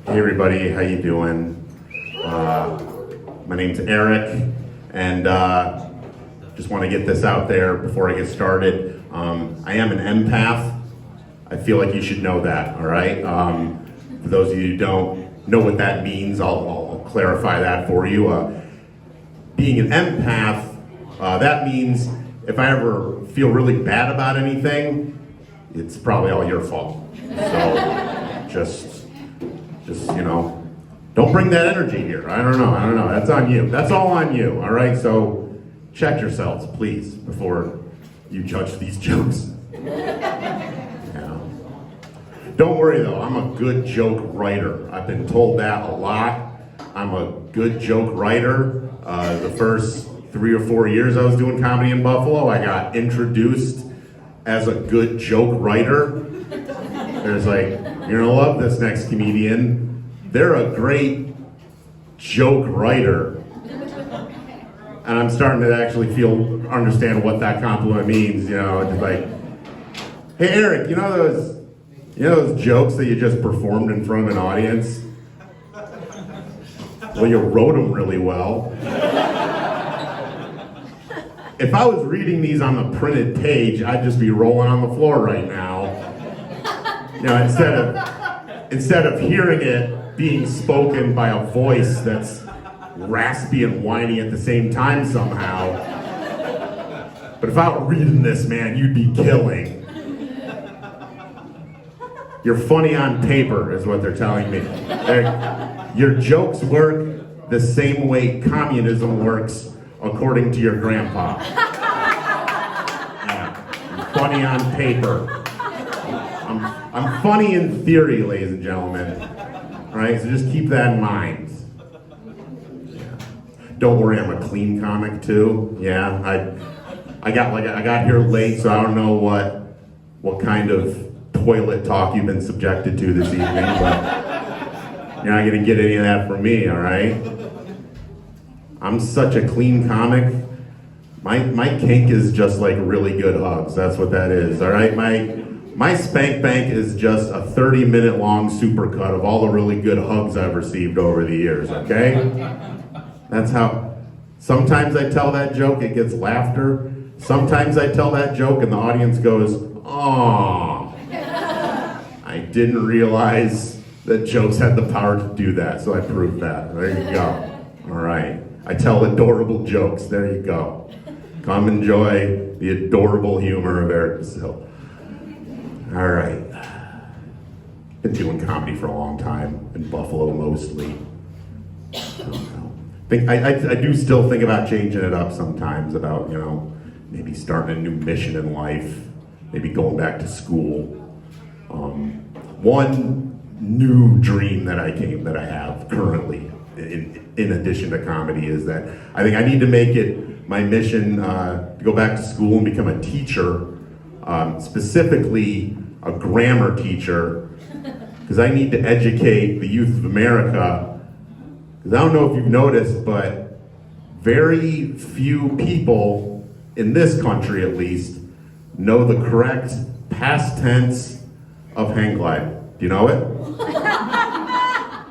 Hey everybody, how you doing? My name's Eric, and just want to get this out there before I get started. I am an empath. I feel like you should know that, all right? For those of you who don't know what that means, I'll clarify that for you. Being an empath, that means if I ever feel really bad about anything, it's probably all your fault. So just you know, don't bring that energy here. I don't know. That's on you. That's all on you. All right. So check yourselves, please, before you judge these jokes. Yeah. Don't worry though. I'm a good joke writer. I've been told that a lot. I'm a good joke writer. The first 3 or 4 years I was doing comedy in Buffalo, I got introduced as a good joke writer. There's like, you're gonna love this next comedian. They're a great joke writer. And I'm starting to actually understand what that compliment means, you know, just like, hey Eric, you know those jokes that you just performed in front of an audience? Well, you wrote them really well. If I was reading these on the printed page, I'd just be rolling on the floor right now. You know, instead of hearing it being spoken by a voice that's raspy and whiny at the same time somehow. But if I were reading this, man, you'd be killing. You're funny on paper, is what they're telling me. Your jokes work the same way communism works, according to your grandpa. Yeah, funny on paper. I'm funny in theory, ladies and gentlemen. All right, so just keep that in mind. Yeah. Don't worry, I'm a clean comic too. Yeah, I got here late, so I don't know what kind of toilet talk you've been subjected to this evening, but you're not gonna get any of that from me. All right. I'm such a clean comic. My kink is just like really good hugs. That's what that is. All right, my spank bank is just a 30-minute long supercut of all the really good hugs I've received over the years, okay? That's how, sometimes I tell that joke, it gets laughter. Sometimes I tell that joke and the audience goes, "Aww." I didn't realize that jokes had the power to do that, so I proved that. There you go. All right. I tell adorable jokes, there you go. Come enjoy the adorable humor of Eric Basil. All right. Been doing comedy for a long time, in Buffalo mostly. I do still think about changing it up sometimes, about, you know, maybe starting a new mission in life, maybe going back to school. One new dream that I have currently, in addition to comedy, is that I think I need to make it my mission to go back to school and become a teacher, specifically a grammar teacher, because I need to educate the youth of America. Because I don't know if you've noticed, but very few people, in this country at least, know the correct past tense of hang glide. Do you know it?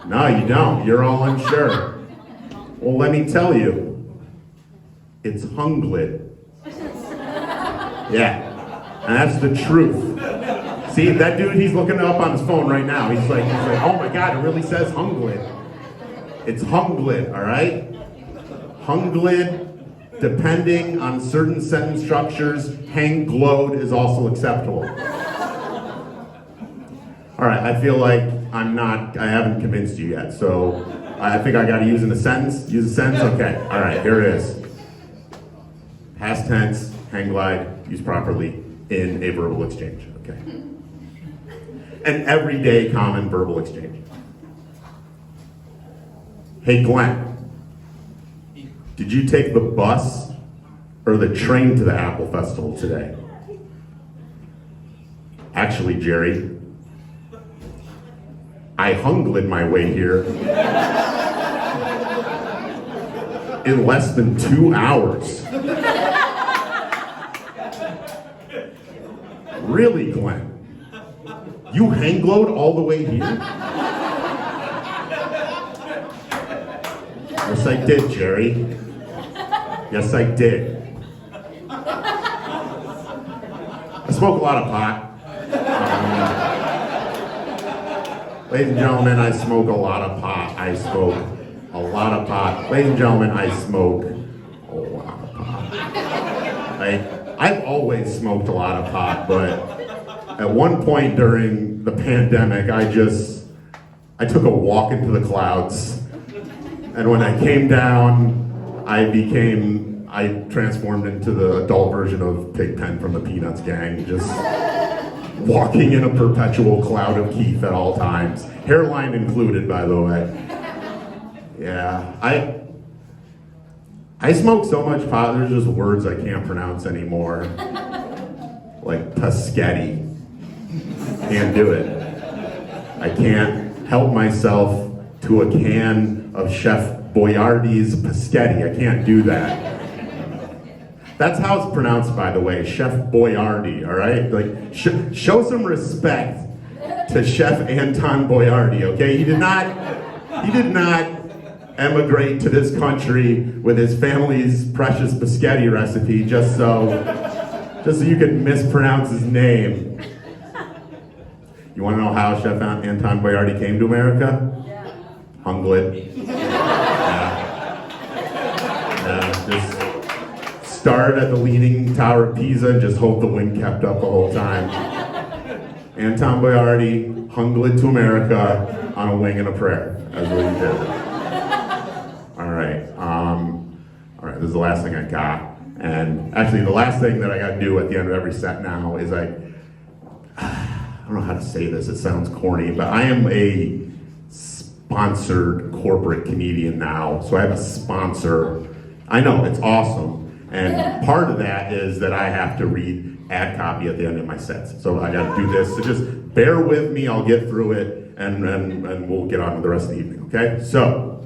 No, you don't. You're all unsure. Well, let me tell you, it's hung glid. Yeah, and that's the truth. See, that dude, he's looking it up on his phone right now. He's like, oh my God, it really says hung glid. It's hung glid, all right? Hung glid, depending on certain sentence structures, hang glowed is also acceptable. All right, I feel like I haven't convinced you yet, so I think I gotta use a sentence? Use a sentence? Okay, all right, here it is. Past tense, hang glide, used properly in a verbal exchange, okay? An everyday common verbal exchange. Hey Glenn, did you take the bus or the train to the Apple Festival today? Actually, Jerry, I hung-glid my way here in less than 2 hours. Really, Glenn? You hang-glowed all the way here? Yes, I did, Jerry. Yes, I did. I smoke a lot of pot. Ladies and gentlemen, I smoke a lot of pot. I smoke a lot of pot. Ladies and gentlemen, I smoke a lot of pot. I've always smoked a lot of pot, but at one point during the pandemic, I took a walk into the clouds. And when I came down, I transformed into the adult version of Pigpen from the Peanuts gang, just walking in a perpetual cloud of Keith at all times. Hairline included, by the way. Yeah, I smoke so much pot, there's just words I can't pronounce anymore. Like Paschetti. Can't do it. I can't help myself to a can of Chef Boyardee's Paschetti. I can't do that. That's how it's pronounced, by the way, Chef Boyardee, all right? Like, show some respect to Chef Anton Boyardee, okay? He did not emigrate to this country with his family's precious Paschetti recipe just so you could mispronounce his name. You want to know how Chef Anton Boyardee came to America? Yeah. Hung glid. Just started at the Leaning Tower of Pisa and just hoped the wind kept up the whole time. Anton Boyardee hung glid to America on a wing and a prayer. That's what he did. All right, this is the last thing I got. And actually, the last thing that I got to do at the end of every set now is I don't know how to say this, it sounds corny, but I am a sponsored corporate comedian now. So I have a sponsor. I know, it's awesome. And part of that is that I have to read ad copy at the end of my sets. So I got to do this. So just bear with me, I'll get through it, and we'll get on with the rest of the evening, okay? So,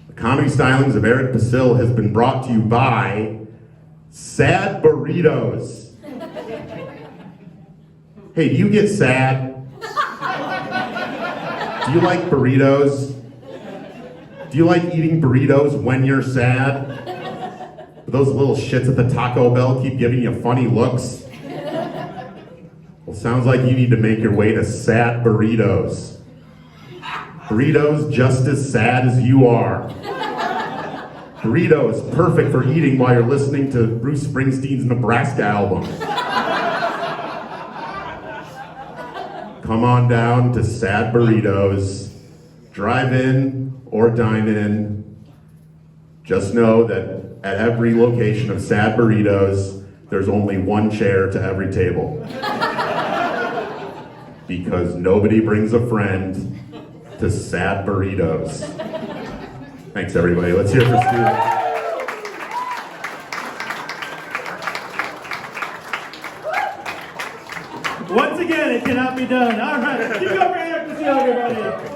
the comedy stylings of Eric Basil has been brought to you by Sad Burritos. Hey, do you get sad? Do you like burritos? Do you like eating burritos when you're sad? Those little shits at the Taco Bell keep giving you funny looks? Well, sounds like you need to make your way to Sad Burritos. Burritos just as sad as you are. Burritos, perfect for eating while you're listening to Bruce Springsteen's Nebraska album. Come on down to Sad Burritos. Drive in or dine in. Just know that at every location of Sad Burritos, there's only one chair to every table. Because nobody brings a friend to Sad Burritos. Thanks, everybody. Let's hear it for Stu. Once again, it cannot be done. All right, keep up your hand, everybody.